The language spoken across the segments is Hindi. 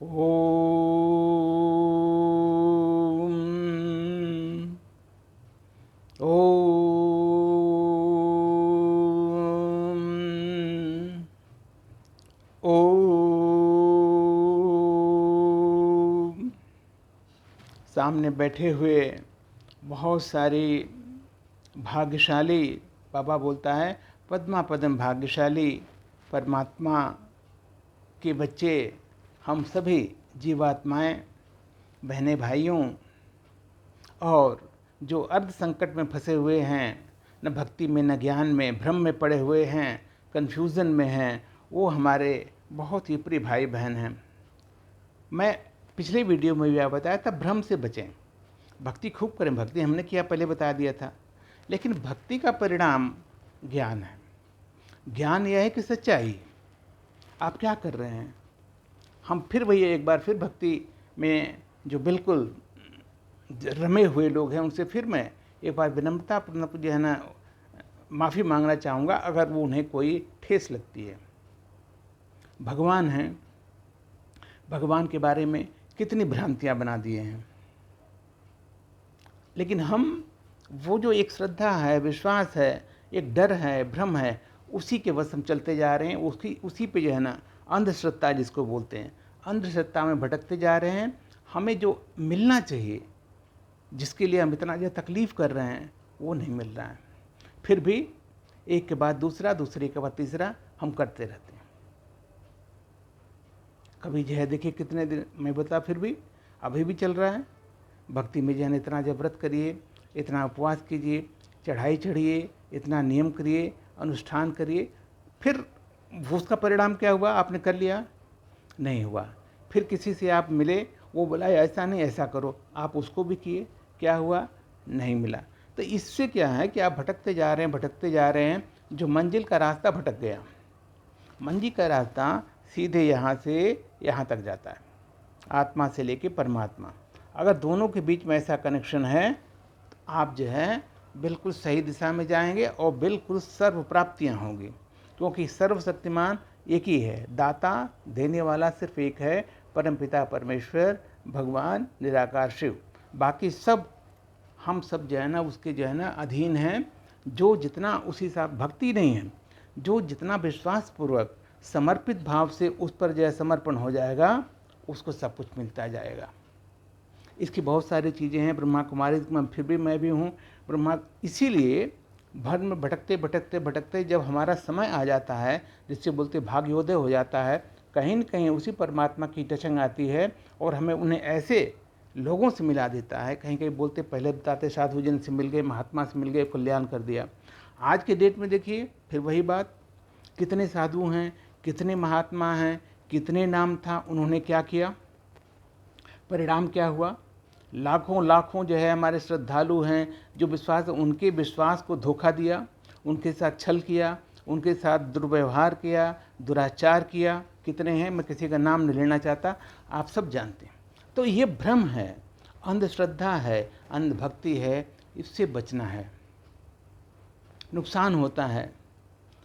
ओम ओम ओम। सामने बैठे हुए बहुत सारी भाग्यशाली, बाबा बोलता है पद्मा पदम भाग्यशाली परमात्मा के बच्चे हम सभी जीवात्माएं, बहने भाइयों, और जो अर्ध संकट में फंसे हुए हैं, न भक्ति में न ज्ञान में, भ्रम में पड़े हुए हैं, कन्फ्यूज़न में हैं, वो हमारे बहुत ही प्रिय भाई बहन हैं। मैं पिछले वीडियो में भी बताया था, भ्रम से बचें, भक्ति खूब करें। भक्ति हमने किया, पहले बता दिया था, लेकिन भक्ति का परिणाम ज्ञान है। ज्ञान यह है कि सच्चाई आप क्या कर रहे हैं। हम फिर वही एक बार फिर भक्ति में जो बिल्कुल रमे हुए लोग हैं, उनसे फिर मैं एक बार विनम्रतापूर्वक जो है ना माफ़ी मांगना चाहूँगा अगर वो उन्हें कोई ठेस लगती है। भगवान हैं, भगवान के बारे में कितनी भ्रांतियाँ बना दिए हैं, लेकिन हम वो जो एक श्रद्धा है, विश्वास है, एक डर है, भ्रम है, उसी के वश हम चलते जा रहे हैं। उसी पे जो है ना अंधश्रद्धा जिसको बोलते हैं, अंधश्रद्धा में भटकते जा रहे हैं। हमें जो मिलना चाहिए, जिसके लिए हम इतना जो तकलीफ़ कर रहे हैं, वो नहीं मिल रहा है। फिर भी एक के बाद दूसरा, दूसरे के बाद तीसरा हम करते रहते हैं। कभी जो है देखिए कितने दिन मैं बता, फिर भी अभी भी चल रहा है। भक्ति में जो है इतना जब व्रत करिए, इतना उपवास कीजिए, चढ़ाई चढ़िए, इतना नियम करिए, अनुष्ठान करिए, फिर उसका परिणाम क्या हुआ? आपने कर लिया, नहीं हुआ। फिर किसी से आप मिले, वो बोला ऐसा नहीं ऐसा करो, आप उसको भी किए, क्या हुआ? नहीं मिला। तो इससे क्या है कि आप भटकते जा रहे हैं, भटकते जा रहे हैं। जो मंजिल का रास्ता भटक गया। मंजिल का रास्ता सीधे यहाँ से यहाँ तक जाता है, आत्मा से लेके परमात्मा। अगर दोनों के बीच में ऐसा कनेक्शन है तो आप जो है बिल्कुल सही दिशा में जाएंगे और बिल्कुल सर्व प्राप्तियाँ होंगी, क्योंकि सर्वशक्तिमान एक ही है, दाता देने वाला सिर्फ एक है, परमपिता परमेश्वर भगवान निराकार शिव। बाकी सब हम सब जो है ना उसके जो है ना अधीन हैं। जो जितना उसी साथ भक्ति नहीं है, जो जितना विश्वास पूर्वक समर्पित भाव से उस पर जो है समर्पण हो जाएगा, उसको सब कुछ मिलता जाएगा। इसकी बहुत सारी चीज़ें हैं। ब्रह्मा कुमारी में फिर भी मैं भी हूँ ब्रह्मा। इसीलिए भर में भटकते भटकते भटकते जब हमारा समय आ जाता है, जिससे बोलते भाग्योदय हो जाता है, कहीं न कहीं उसी परमात्मा की टचंग आती है और हमें उन्हें ऐसे लोगों से मिला देता है। कहीं कहीं बोलते, पहले बताते साधु जन से मिल गए, महात्मा से मिल गए, कल्याण कर दिया। आज के डेट में देखिए फिर वही बात, कितने साधु हैं, कितने महात्मा हैं, कितने नाम था, उन्होंने क्या किया, परिणाम क्या हुआ? लाखों लाखों जो है हमारे श्रद्धालु हैं, जो विश्वास, उनके विश्वास को धोखा दिया, उनके साथ छल किया, उनके साथ दुर्व्यवहार किया, दुराचार किया। कितने हैं, मैं किसी का नाम नहीं लेना चाहता, आप सब जानते हैं। तो ये भ्रम है, अंधश्रद्धा है, अंधभक्ति है, इससे बचना है। नुकसान होता है,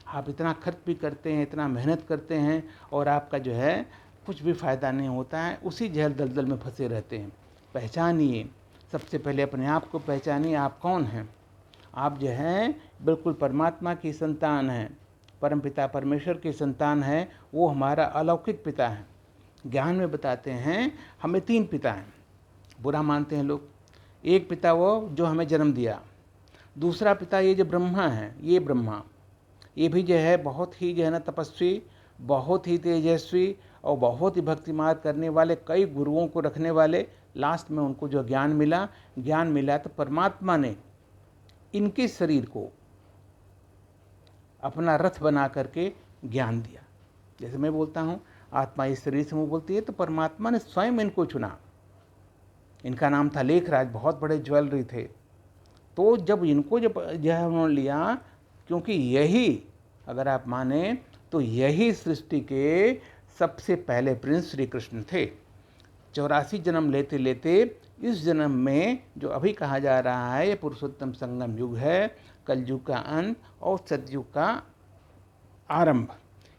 आप इतना खर्च भी करते हैं, इतना मेहनत करते हैं और आपका जो है कुछ भी फ़ायदा नहीं होता है, उसी जहल दलदल में फंसे रहते हैं। पहचानिए, सबसे पहले अपने आप को पहचानिए, आप कौन हैं। आप जो हैं बिल्कुल परमात्मा की संतान हैं, परमपिता परमेश्वर की संतान हैं। वो हमारा अलौकिक पिता है। ज्ञान में बताते हैं हमें 3 पिता हैं, बुरा मानते हैं लोग। एक पिता वो जो हमें जन्म दिया, दूसरा पिता ये जो ब्रह्मा है, ये ब्रह्मा, ये भी जो है बहुत ही जो है ना तपस्वी, बहुत ही तेजस्वी और बहुत ही भक्ति मार्ग करने वाले, कई गुरुओं को रखने वाले। लास्ट में उनको जो ज्ञान मिला तो परमात्मा ने इनके शरीर को अपना रथ बना करके ज्ञान दिया। जैसे मैं बोलता हूँ आत्मा इस शरीर से मुँह बोलती है, तो परमात्मा ने स्वयं इनको चुना। इनका नाम था लेखराज, बहुत बड़े ज्वेलरी थे। तो जब इनको जब यह उन्होंने लिया, क्योंकि यही अगर आप माने तो यही सृष्टि के सबसे पहले प्रिंस श्री कृष्ण थे। 84 जन्म लेते लेते इस जन्म में जो अभी कहा जा रहा है ये पुरुषोत्तम संगम युग है, कलयुग का अंत और सतयुग का आरंभ।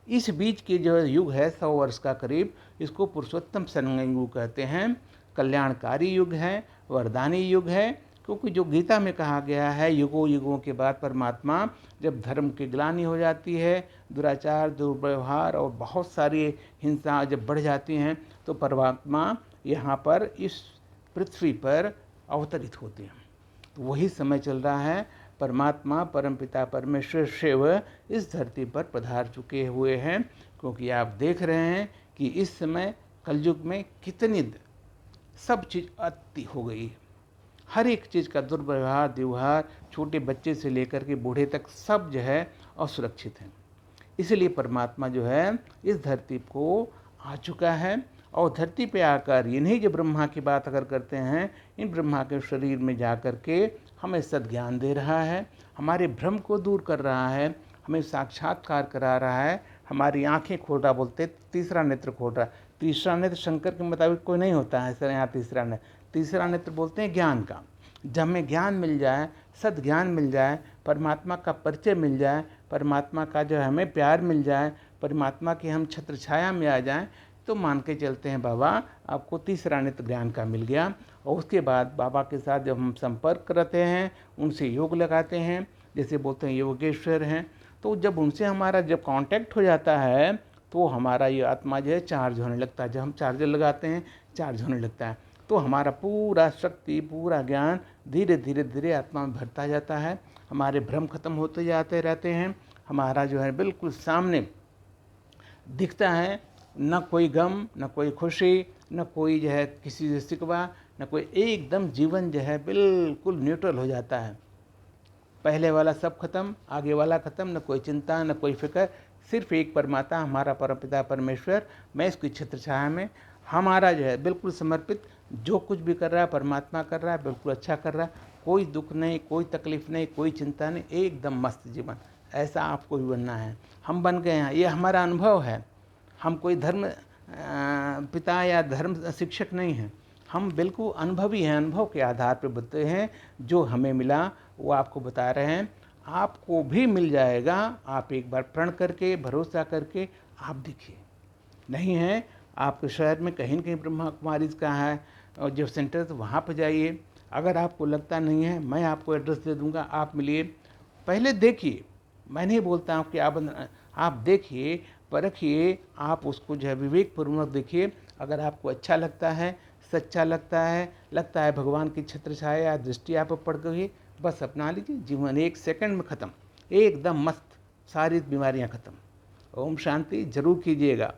इस बीच के जो युग है 100 वर्ष का करीब, इसको पुरुषोत्तम संयोग कहते हैं। कल्याणकारी युग है, वरदानी युग है, क्योंकि जो गीता में कहा गया है युगों युगों के बाद परमात्मा जब धर्म की ग्लानि हो जाती है, दुराचार, दुर्व्यवहार और बहुत सारी हिंसा जब बढ़ जाती हैं, तो परमात्मा यहाँ पर इस पृथ्वी पर अवतरित होते हैं। तो वही समय चल रहा है। परमात्मा परमपिता परमेश्वर शिव इस धरती पर पधार चुके हुए हैं, क्योंकि आप देख रहे हैं कि इस समय कलयुग में कितनी सब चीज़ अति हो गई है। हर एक चीज़ का दुर्व्यवहार, दुर्व्यवहार, छोटे बच्चे से लेकर के बूढ़े तक सब जो है असुरक्षित है। इसलिए परमात्मा जो है इस धरती को आ चुका है, और धरती पे आकर इन्हीं जो ब्रह्मा की बात अगर करते हैं, इन ब्रह्मा के शरीर में जा कर के हमें सद्ज्ञान दे रहा है, हमारे भ्रम को दूर कर रहा है, हमें साक्षात्कार करा रहा है, हमारी आंखें खोल रहा, बोलते तीसरा नेत्र खोल रहा। तीसरा नेत्र शंकर के मुताबिक कोई नहीं होता है सर, यहाँ तीसरा नेत्र बोलते हैं ज्ञान का। जब हमें ज्ञान मिल जाए, सद्ज्ञान मिल जाए, परमात्मा का परिचय मिल जाए, परमात्मा का जो हमें प्यार मिल जाए, परमात्मा की हम छत्र छाया में आ जाएं, तो मान के चलते हैं बाबा आपको तीसरा नेत्र ज्ञान का मिल गया। और उसके बाद बाबा के साथ जब हम संपर्क करते हैं, उनसे योग लगाते हैं, जैसे बोलते हैं योगेश्वर हैं, तो जब उनसे हमारा जब कांटेक्ट हो जाता है, तो हमारा ये आत्मा जो है चार्ज होने लगता है। जब हम चार्जर लगाते हैं, चार्ज होने लगता है, तो हमारा पूरा शक्ति, पूरा ज्ञान धीरे धीरे धीरे आत्मा में भरता जाता है। हमारे भ्रम खत्म होते जाते रहते हैं। हमारा जो है बिल्कुल सामने दिखता है, न कोई गम, न कोई खुशी, न कोई जो है किसी से शिकवा, न कोई, एकदम जीवन जो है बिल्कुल न्यूट्रल हो जाता है। पहले वाला सब खत्म, आगे वाला खत्म, न कोई चिंता, न कोई फिक्र, सिर्फ एक परमात्मा हमारा परमपिता परमेश्वर, मैं इसकी छत्र छाया में हमारा जो है बिल्कुल समर्पित, जो कुछ भी कर रहा है परमात्मा कर रहा है, बिल्कुल अच्छा कर रहा है, कोई दुख नहीं, कोई तकलीफ नहीं, कोई चिंता नहीं, एकदम मस्त जीवन। ऐसा आपको भी बनना है। हम बन गए हैं, ये हमारा अनुभव है। हम कोई धर्म पिता या धर्म शिक्षक नहीं हैं, हम बिल्कुल अनुभवी हैं। अनुभव के आधार पर बताते हैं, जो हमें मिला वो आपको बता रहे हैं, आपको भी मिल जाएगा। आप एक बार प्रण करके, भरोसा करके आप देखिए। नहीं है आपके शहर में कहीं न कहीं ब्रह्मा कुमारी का है और जो सेंटर, तो वहाँ पर जाइए। अगर आपको लगता नहीं है, मैं आपको एड्रेस दे दूँगा, आप मिलिए, पहले देखिए। मैं नहीं बोलता हूँ कि आप देखिए, परखिए, आप उसको जो है विवेकपूर्वक देखिए। अगर आपको अच्छा लगता है, सच्चा लगता है भगवान की छत्र छाया या दृष्टि आप पर पड़ गई, बस अपना लीजिए। जीवन एक सेकंड में ख़त्म, एकदम मस्त, सारी बीमारियां ख़त्म। ओम शांति जरूर कीजिएगा।